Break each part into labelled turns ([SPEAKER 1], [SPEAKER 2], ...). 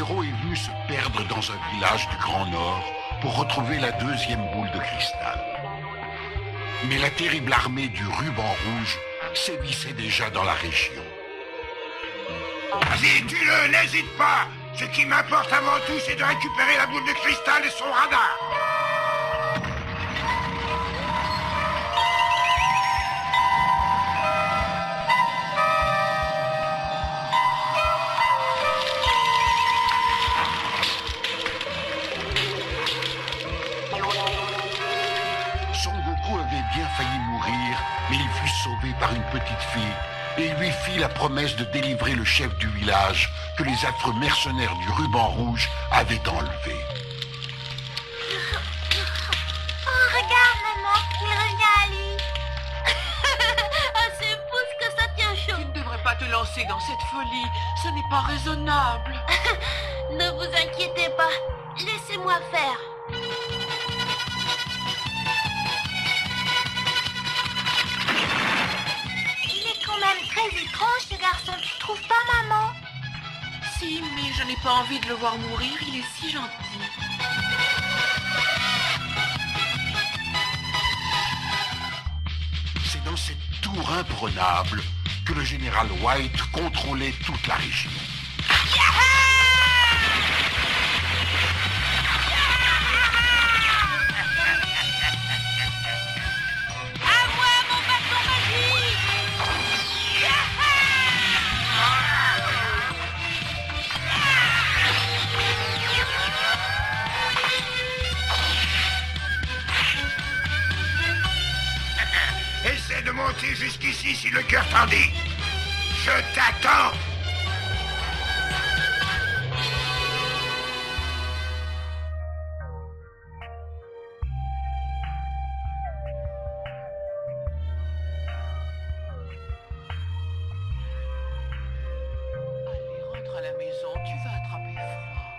[SPEAKER 1] héros est venu se perdre dans un village du Grand Nord pour retrouver la deuxième boule de cristal. Mais la terrible armée du Ruban Rouge sévissait déjà dans la région.
[SPEAKER 2] Vas-y, tue-le, n'hésite pas. Ce qui m'importe avant tout, c'est de récupérer la boule de cristal et son radar.
[SPEAKER 1] Son Goku avait bien failli mourir, mais il fut sauvé par une petite fille et lui fit la promesse de délivrer le chef du village que les affreux mercenaires du Ruban Rouge avaient enlevé.
[SPEAKER 3] Oh, regarde, maman, il revient à lui. Ah, c'est fou ce que ça tient chaud.
[SPEAKER 4] Tu ne devrais pas te lancer dans cette folie. Ce n'est pas raisonnable.
[SPEAKER 3] Ne vous inquiétez pas, laissez-moi faire. Il est quand même très étrange, ce garçon, tu trouves pas, maman?
[SPEAKER 4] Si, mais je n'ai pas envie de le voir mourir. Il est si gentil.
[SPEAKER 1] C'est dans cette tour imprenable que le général White contrôlait toute la région.
[SPEAKER 3] À moi, mon bâton magique!
[SPEAKER 2] Essaie de monter jusqu'ici si le cœur t'en dit. Je t'attends.
[SPEAKER 4] Allez, rentre à la maison. Tu vas attraper froid.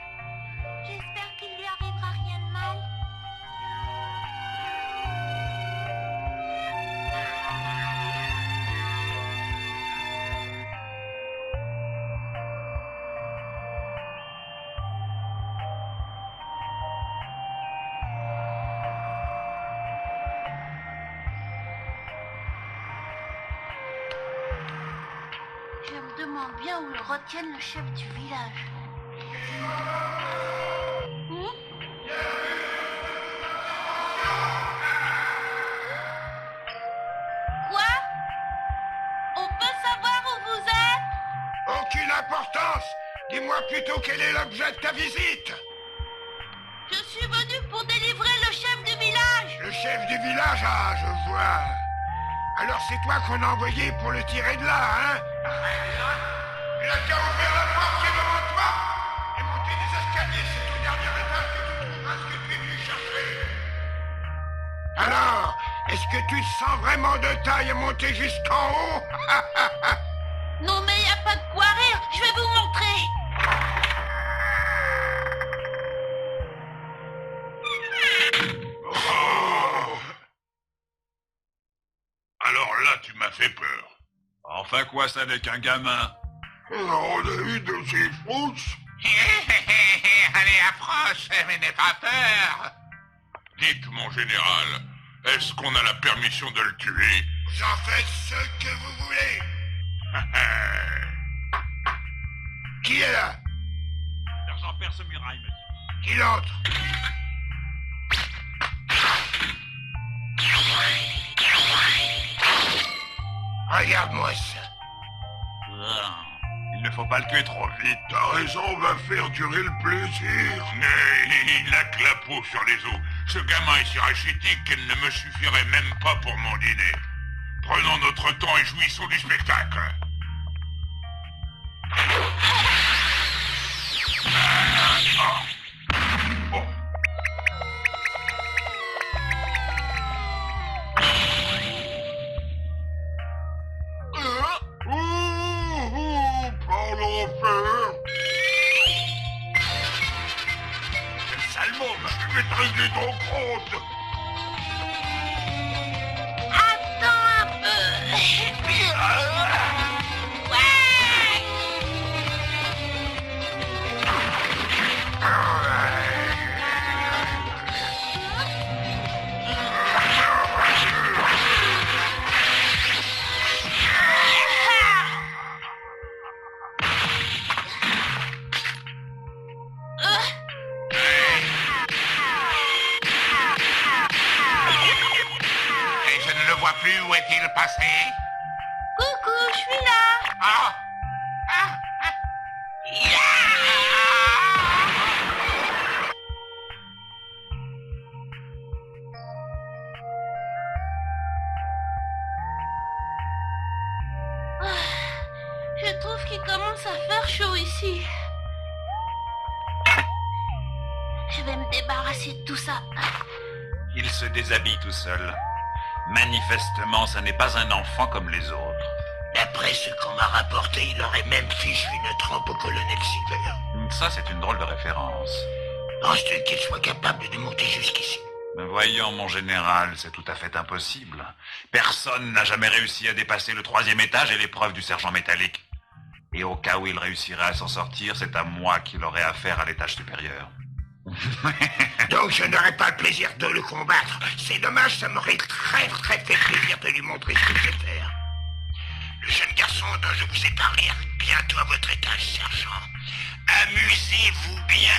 [SPEAKER 3] J'espère qu'il lui arrivera rien de mal. Je me demande bien où le retienne le chef du village. Quoi? On peut savoir où vous êtes?
[SPEAKER 2] Aucune importance. Dis-moi plutôt quel est l'objet de ta visite.
[SPEAKER 3] Je suis venu pour délivrer le chef du village.
[SPEAKER 2] Le chef du village, ah, je vois. Alors c'est toi qu'on a envoyé pour le tirer de là, hein? Il a qu'à ouvrir la porte qui est devant toi et monter des escaliers, c'est au dernier étage que tu trouveras ce que tu es venu chercher. Alors, est-ce que tu te sens vraiment de taille à monter jusqu'en haut?
[SPEAKER 3] Non mais y a pas de quoi rire, je vais vous montrer.
[SPEAKER 2] Oh. Alors là, tu m'as fait peur.
[SPEAKER 5] Enfin quoi, ça n'est qu'un gamin.
[SPEAKER 2] On a eu de ces fausses.
[SPEAKER 5] Allez, approche, mais n'aie pas peur.
[SPEAKER 2] Dites, mon général, est-ce qu'on a la permission de le tuer? Vous en faites ce que vous voulez. Qui est là?
[SPEAKER 5] Sergent Perce Muraille, monsieur.
[SPEAKER 2] Qu'il entre. Regarde-moi ça.
[SPEAKER 5] Il ne faut pas le tuer trop vite.
[SPEAKER 2] T'as raison, on va faire durer le plaisir. Mais il a que la peau sur les os. Ce gamin est si rachitique qu'elle ne me suffirait même pas pour mon dîner. Prenons notre temps et jouissons du spectacle. Oh. Par l'enfer. Sale môme, je vais te régler ton compte.
[SPEAKER 3] Attends un peu. Ouais. je suis là.
[SPEAKER 5] Ah. Ah. Ah. Ya.
[SPEAKER 3] Je trouve qu'il commence à faire chaud ici. Je vais me débarrasser de tout ça.
[SPEAKER 5] Il se déshabille tout seul. Manifestement, ce n'est pas un enfant comme les autres.
[SPEAKER 2] D'après ce qu'on m'a rapporté, il aurait même fichu une trempe au colonel Silver.
[SPEAKER 5] Ça, c'est une drôle de référence.
[SPEAKER 2] Penses-tu qu'il soit capable de monter jusqu'ici?
[SPEAKER 5] Voyons, mon général, c'est tout à fait impossible. Personne n'a jamais réussi à dépasser le 3e étage et l'épreuve du sergent métallique. Et au cas où il réussirait à s'en sortir, c'est à moi qu'il aurait affaire à l'étage supérieur.
[SPEAKER 2] Donc je n'aurai pas le plaisir de le combattre. C'est dommage, ça m'aurait très fait plaisir de lui montrer ce que je sais faire. Le jeune garçon dont je vous ai parlé arrive bientôt à votre étage, sergent. Amusez-vous bien.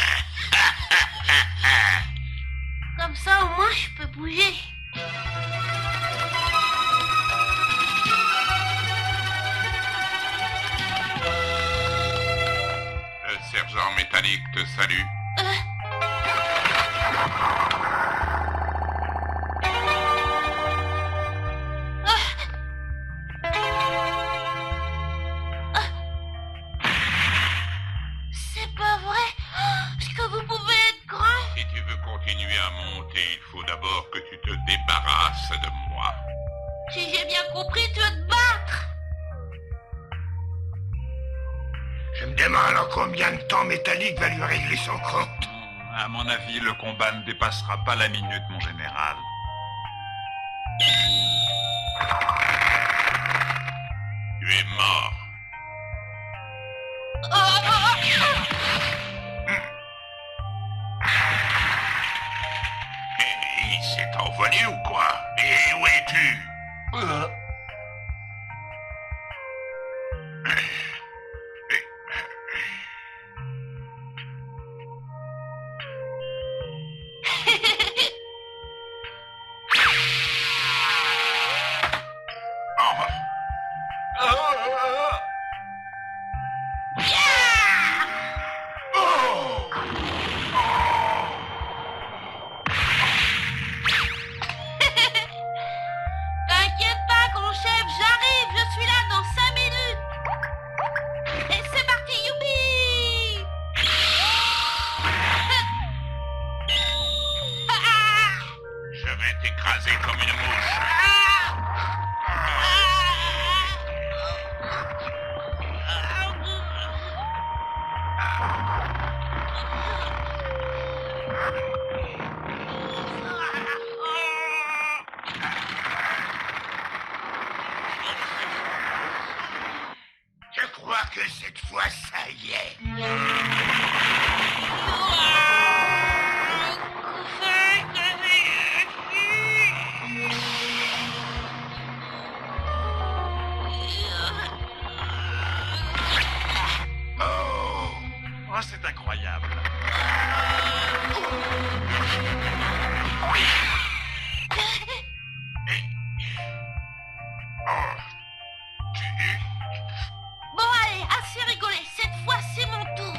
[SPEAKER 3] Comme ça, au moins, je peux bouger.
[SPEAKER 5] Le sergent métallique te salue.
[SPEAKER 3] C'est pas vrai. Est-ce que vous pouvez être grand?
[SPEAKER 5] Si tu veux continuer à monter, il faut d'abord que tu te débarrasses de moi.
[SPEAKER 3] Si j'ai bien compris, tu veux te battre.
[SPEAKER 2] Je me demande en combien de temps Métallique va lui régler son compte.
[SPEAKER 5] À mon avis, le combat ne dépassera pas la minute, mon général. Tu es mort. Il s'est envolé ou quoi? Et où es-tu?
[SPEAKER 3] T'inquiète pas, grand chef, j'arrive. Je suis là dans 5 minutes. Et c'est parti, youpi!
[SPEAKER 5] Je vais t'écraser comme une mouche.
[SPEAKER 2] Je crois que cette fois, ça y est.
[SPEAKER 5] Oh, c'est incroyable.
[SPEAKER 3] Bon, allez, assez rigolé. Cette fois, c'est mon tour.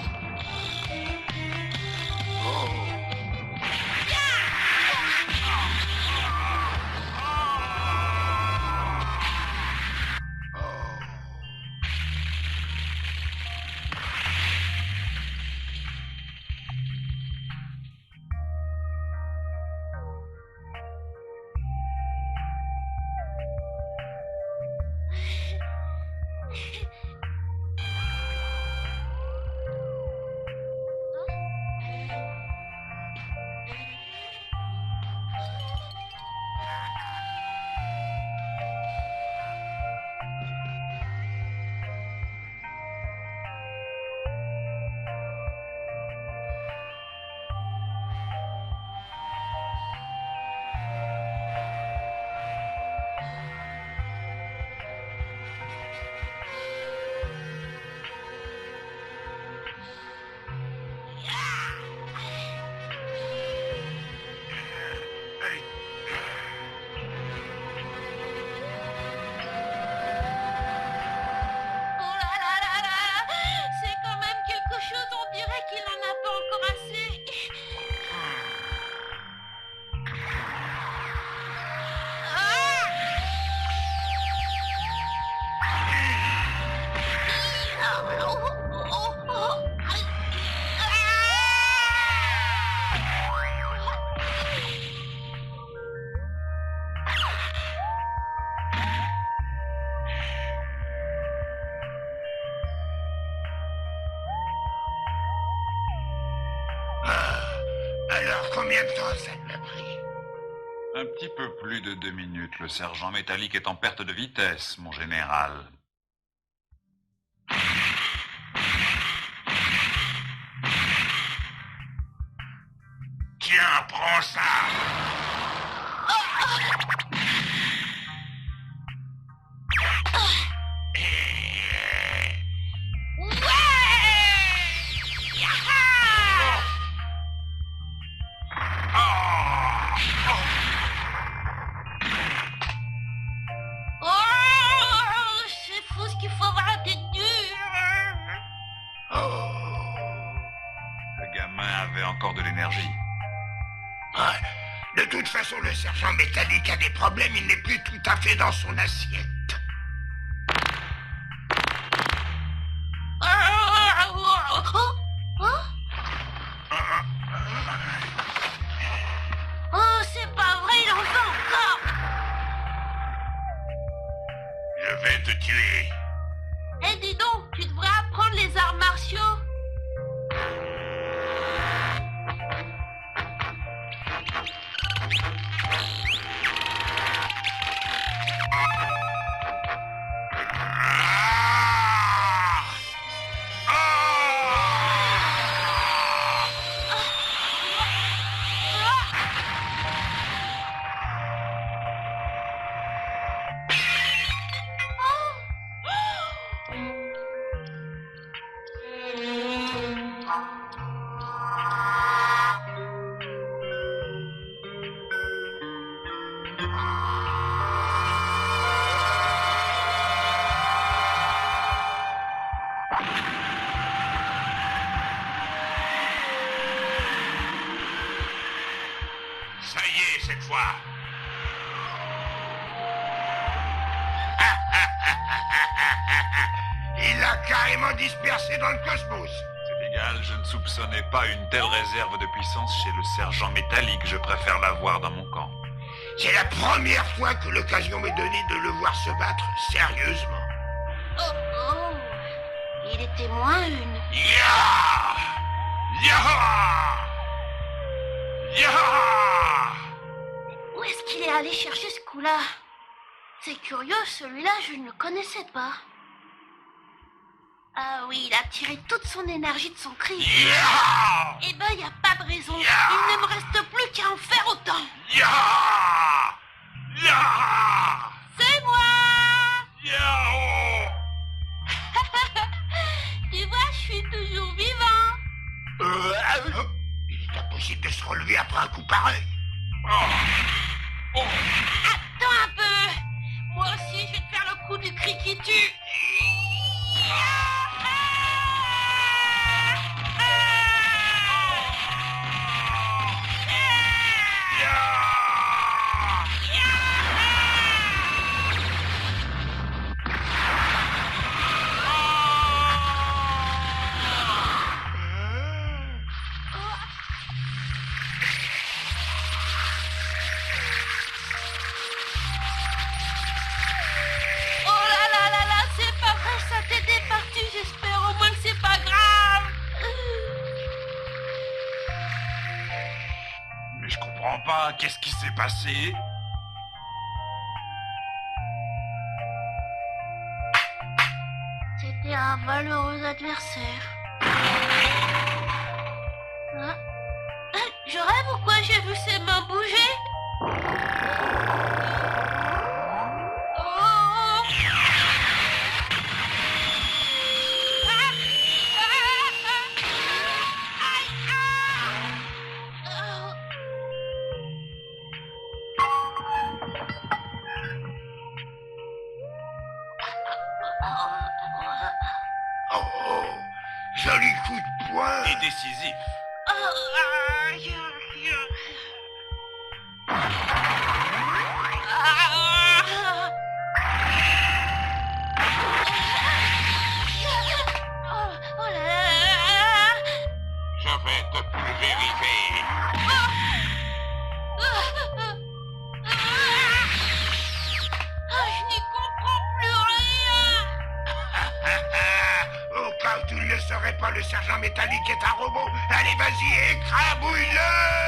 [SPEAKER 2] Combien de temps ça lui a pris?
[SPEAKER 5] Un petit peu plus de 2 minutes. Le sergent métallique est en perte de vitesse, mon général.
[SPEAKER 2] Tiens, prends ça.
[SPEAKER 3] Oh, c'est fou ce qu'il faut avoir la tête dure.
[SPEAKER 5] Le gamin avait encore de l'énergie.
[SPEAKER 2] Ouais. De toute façon, le sergent métallique a des problèmes, il n'est plus tout à fait dans son assiette.
[SPEAKER 3] Oh, c'est pas vrai, il en veut encore.
[SPEAKER 2] Je vais te tuer.
[SPEAKER 3] Eh, dis donc, tu devrais apprendre les arts martiaux.
[SPEAKER 2] Ça y est, cette fois. Il l'a carrément dispersé dans le cosmos.
[SPEAKER 5] C'est égal, je ne soupçonnais pas une telle réserve de puissance chez le sergent métallique. Je préfère l'avoir dans mon camp.
[SPEAKER 2] C'est la première fois que l'occasion m'est donnée de le voir se battre sérieusement.
[SPEAKER 3] Oh, oh. Il était moins une.
[SPEAKER 2] Ya! Ya! Ya!
[SPEAKER 3] Où est-ce qu'il est allé chercher ce coup-là? C'est curieux, celui-là, je ne le connaissais pas. Ah oui, il a tiré toute son énergie de son cri.
[SPEAKER 2] Ya!
[SPEAKER 3] Eh ben, il n'y a pas de raison. Il ne me reste plus qu'à en faire autant.
[SPEAKER 2] Ya! Ya!
[SPEAKER 3] C'est moi!
[SPEAKER 2] Ya!
[SPEAKER 3] Tu vois, je suis toujours vivant.
[SPEAKER 2] Il est impossible de se relever après un coup pareil.
[SPEAKER 3] Attends un peu. Moi aussi, je vais te faire le coup du cri qui tue. Oh là là là là, c'est pas vrai, ça t'est départi. J'espère au moins que c'est pas grave.
[SPEAKER 5] Mais je comprends pas, qu'est-ce qui s'est passé?
[SPEAKER 3] C'était un valeureux adversaire. Hein? Je rêve ou quoi? J'ai vu ses mains bouger. Oh. Ah. Ah. Aïe. Ah.
[SPEAKER 2] Oh, oh, joli coup de poing.
[SPEAKER 5] Et décisif.
[SPEAKER 3] Aïe. Oh là là.
[SPEAKER 2] Je vais te pulvériser.
[SPEAKER 3] Je n'y comprends plus rien.
[SPEAKER 2] Au cas où tu le ne serait pas le sergent métallique est un robot. Allez, vas-y, écrabouille-le!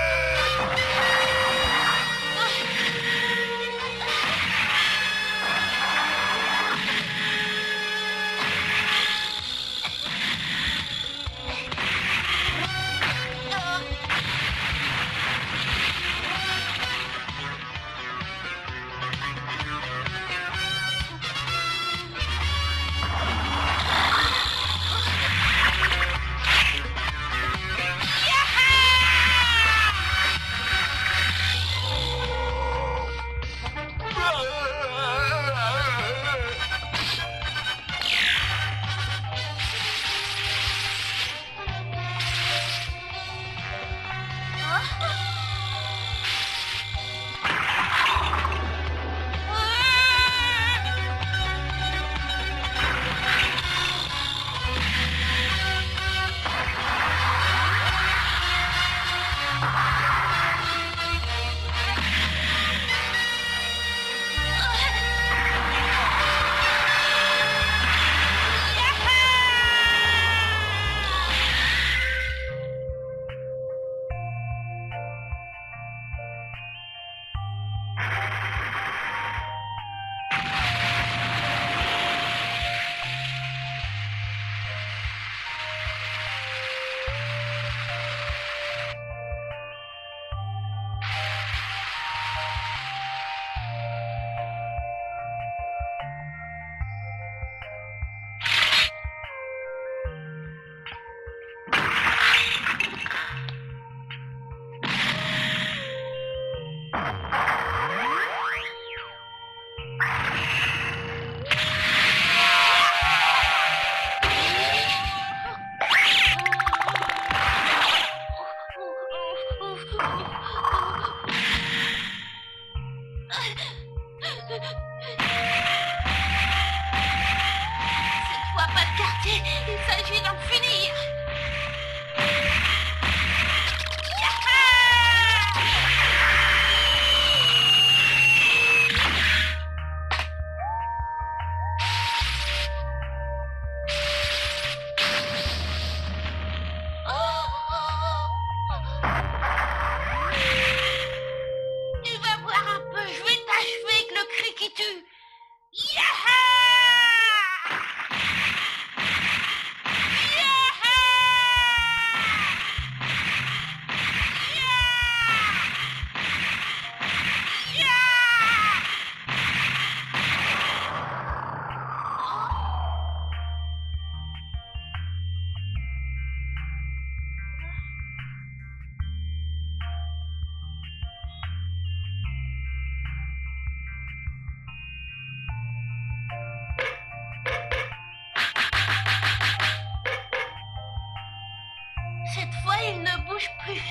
[SPEAKER 3] Cette fois, il ne bouge plus.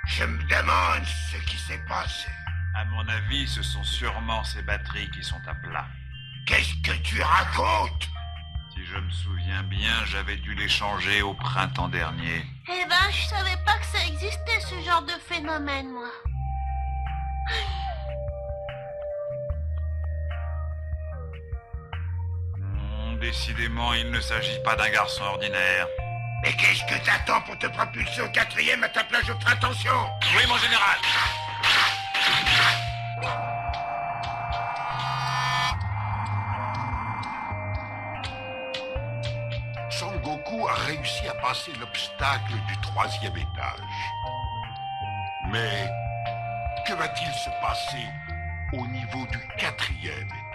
[SPEAKER 2] Je me demande ce qui s'est passé.
[SPEAKER 5] À mon avis, ce sont sûrement ces batteries qui sont à plat.
[SPEAKER 2] Qu'est-ce que tu racontes?
[SPEAKER 5] Si je me souviens bien, j'avais dû les changer au printemps dernier.
[SPEAKER 3] Eh ben, je savais pas que ça existait, ce genre de phénomène, moi.
[SPEAKER 5] Décidément, il ne s'agit pas d'un garçon ordinaire.
[SPEAKER 2] Mais qu'est-ce que t'attends pour te propulser au 4e à ta plage haute tension?
[SPEAKER 5] Oui, mon général.
[SPEAKER 1] Son Goku a réussi à passer l'obstacle du 3e étage. Mais que va-t-il se passer au niveau du 4e étage?